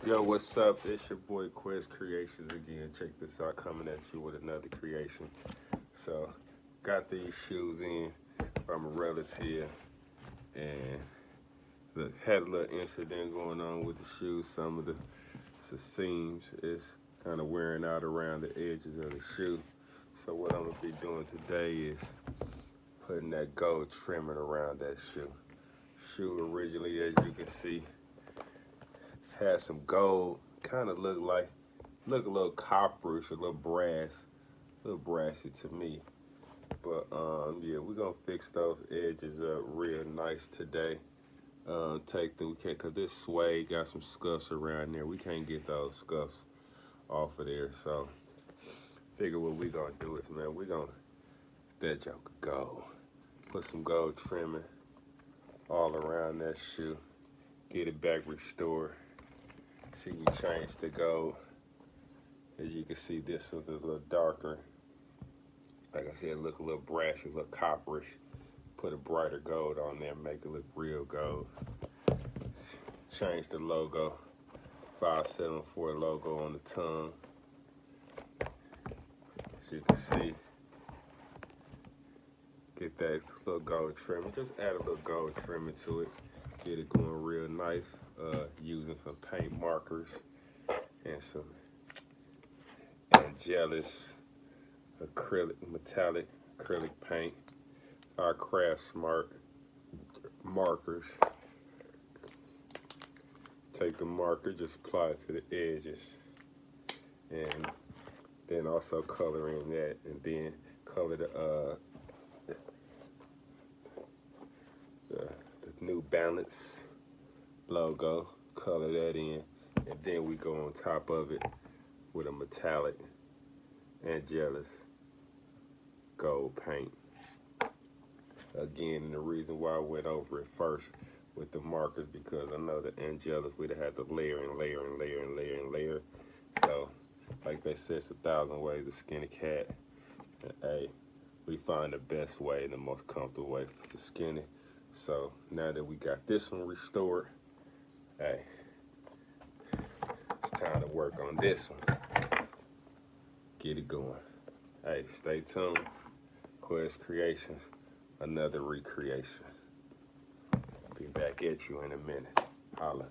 Yo, what's up? It's your boy Quest Creations again. Check this out, coming at you with another creation. So, got these shoes in from a relative, and look, had a little incident going on with the shoes. Some of the seams is kind of wearing out around the edges of the shoe. So, what I'm gonna be doing today is putting that gold trimming around that shoe. Shoe originally, as you can see, had some gold, kind of look a little copperish, a little brassy to me. But yeah, we're gonna fix those edges up real nice today. Take them, we can't, cause this suede got some scuffs around there. We can't get those scuffs off of there. So figure what we gonna do is, man, we gonna let that joker go. Put some gold trimming all around that shoe. Get it back restored. See, we changed the gold. As you can see, this one's a little darker. Like I said, look a little brassy, a little copperish. Put a brighter gold on there, make it look real gold. Change the logo, 574 logo on the tongue. As you can see, get that little gold trim. Just add a little gold trimming to it. Get it going real nice. Using some paint markers and some Angelus metallic acrylic paint. Our Craft Smart markers. Take the marker, just apply it to the edges, and then also color in that, and then color the New Balance logo. Color that in, and then we go on top of it with a metallic Angelus gold paint. Again, and the reason why I went over it first with the markers, because I know the Angelus we'd have had to layer and layer and layer and layer and layer. So, like they said, it's 1,000 ways to skin a cat. And, hey, we find the best way and the most comfortable way to skin it. So now that we got this one restored, hey, it's time to work on this one. Get it going. Hey, stay tuned. Quest Creations, another recreation. Be back at you in a minute. Holla.